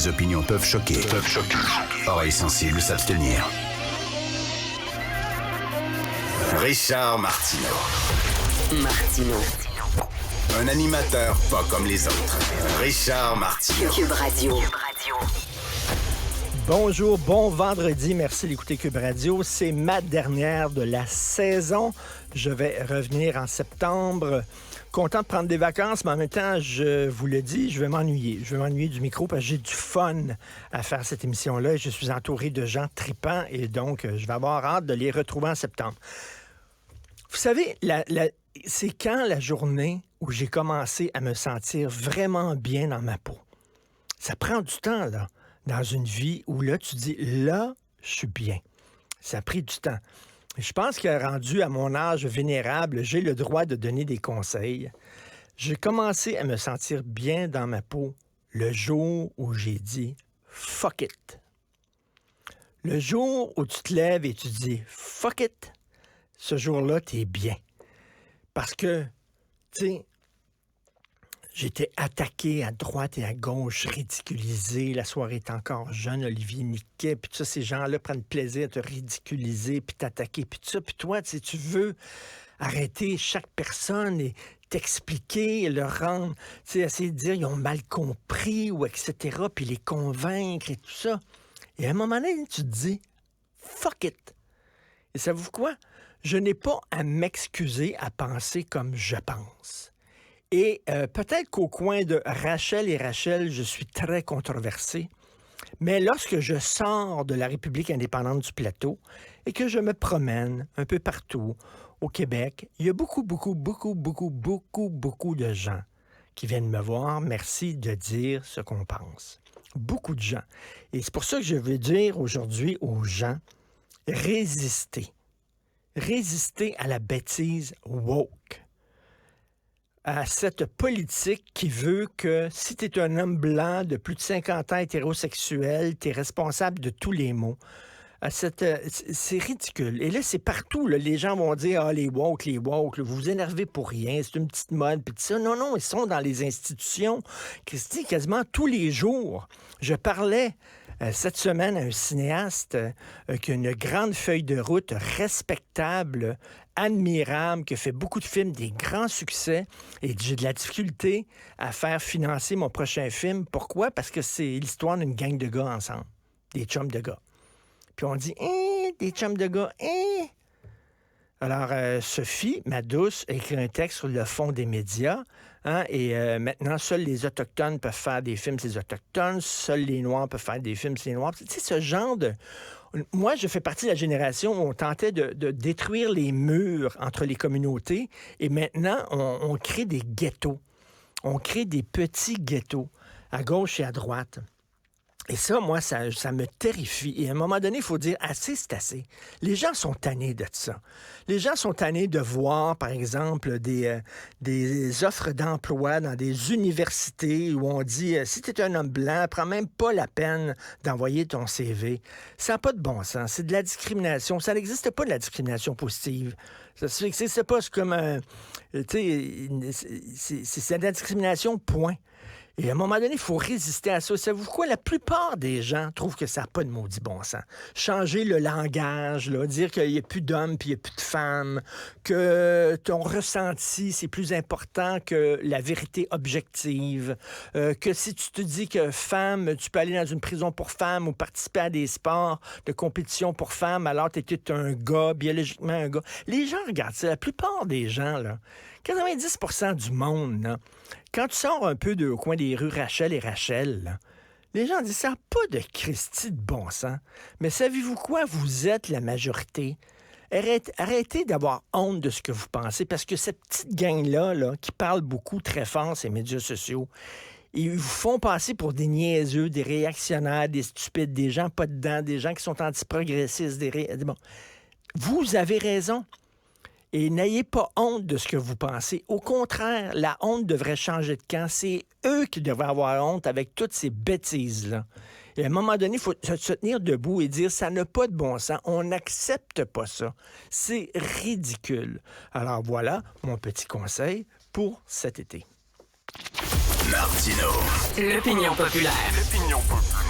Les opinions peuvent choquer. Oreilles sensibles s'abstenir. Richard Martineau. Un animateur pas comme les autres. Richard Martineau. Cube Radio. Bonjour, bon vendredi. Merci d'écouter Cube Radio. C'est ma dernière de la saison. Je vais revenir en septembre. Content de prendre des vacances, mais en même temps, je vous le dis, je vais m'ennuyer. Je vais m'ennuyer du micro parce que j'ai du fun à faire cette émission-là. Je suis entouré de gens tripants et donc je vais avoir hâte de les retrouver en septembre. Vous savez, c'est quand la journée où j'ai commencé à me sentir vraiment bien dans ma peau. Ça prend du temps, là, dans une vie où là, tu dis, là, je suis bien. Ça a pris du temps. Je pense que rendu à mon âge vénérable, j'ai le droit de donner des conseils. J'ai commencé à me sentir bien dans ma peau le jour où j'ai dit « fuck it ». Le jour où tu te lèves et tu dis « fuck it », ce jour-là, t'es bien. Parce que, tu sais, j'étais attaqué à droite et à gauche, ridiculisé. La soirée est encore jeune, Olivier Niquet. Puis tout ça, ces gens-là prennent plaisir à te ridiculiser, puis t'attaquer, puis tout ça. Puis toi, tu veux arrêter chaque personne et t'expliquer, et leur rendre, essayer de dire ils ont mal compris ou etc., puis les convaincre et tout ça. Et à un moment donné, tu te dis « fuck it ». Et savez-vous quoi? Je n'ai pas à m'excuser à penser comme je pense. Et peut-être qu'au coin de Rachel et Rachel, je suis très controversé. Mais lorsque je sors de la République indépendante du Plateau et que je me promène un peu partout au Québec, il y a beaucoup de gens qui viennent me voir. Merci de dire ce qu'on pense. Beaucoup de gens. Et c'est pour ça que je veux dire aujourd'hui aux gens, résistez. Résistez à la bêtise woke. À cette politique qui veut que si tu es un homme blanc de plus de 50 ans hétérosexuel, tu es responsable de tous les maux. C'est ridicule. Et là, c'est partout. Là, les gens vont dire « Ah, les woke, là, vous vous énervez pour rien, c'est une petite mode. » Puis tout ça. Non, ils sont dans les institutions. Christy, quasiment tous les jours. Je parlais cette semaine à un cinéaste qui a une grande feuille de route respectable, admirable, qui a fait beaucoup de films, des grands succès. Et j'ai de la difficulté à faire financer mon prochain film. Pourquoi? Parce que c'est l'histoire d'une gang de gars ensemble. Des chums de gars. Puis on dit, des chums de gars, Alors, Sophie, ma douce, a écrit un texte sur le fond des médias. Et maintenant, seuls les Autochtones peuvent faire des films, c'est les Autochtones. Seuls les Noirs peuvent faire des films, c'est les Noirs. Tu sais, ce genre de... Moi, je fais partie de la génération où on tentait de détruire les murs entre les communautés. Et maintenant, on crée des ghettos. On crée des petits ghettos à gauche et à droite. Et ça, moi, ça me terrifie. Et à un moment donné, il faut dire, assez, c'est assez. Les gens sont tannés de ça. Les gens sont tannés de voir, par exemple, des offres d'emploi dans des universités où on dit, si tu es un homme blanc, prends même pas la peine d'envoyer ton CV. Ça n'a pas de bon sens. C'est de la discrimination. Ça n'existe pas de la discrimination positive. C'est pas comme c'est de la discrimination, point. Et à un moment donné, il faut résister à ça. Savez-vous quoi? La plupart des gens trouvent que ça n'a pas de maudit bon sens. Changer le langage, là, dire qu'il n'y a plus d'hommes puis il n'y a plus de femmes, que ton ressenti, c'est plus important que la vérité objective, que si tu te dis que femme, tu peux aller dans une prison pour femmes ou participer à des sports de compétition pour femmes, alors tu étais un gars, biologiquement un gars. Les gens regardent ça. La plupart des gens, là, 90% du monde, là, quand tu sors un peu au coin des rues Rachel et Rachel, là, les gens disent ça n'a pas de Christi de bon sens. Mais savez-vous quoi? Vous êtes la majorité. Arrêtez d'avoir honte de ce que vous pensez, parce que cette petite gang-là, là, qui parle beaucoup très fort ces médias sociaux, ils vous font passer pour des niaiseux, des réactionnaires, des stupides, des gens pas dedans, des gens qui sont antiprogressistes. Bon. Vous avez raison. Et n'ayez pas honte de ce que vous pensez. Au contraire, la honte devrait changer de camp. C'est eux qui devraient avoir honte avec toutes ces bêtises-là. Et à un moment donné, il faut se tenir debout et dire, ça n'a pas de bon sens. On n'accepte pas ça. C'est ridicule. Alors voilà mon petit conseil pour cet été. Martino. L'opinion populaire.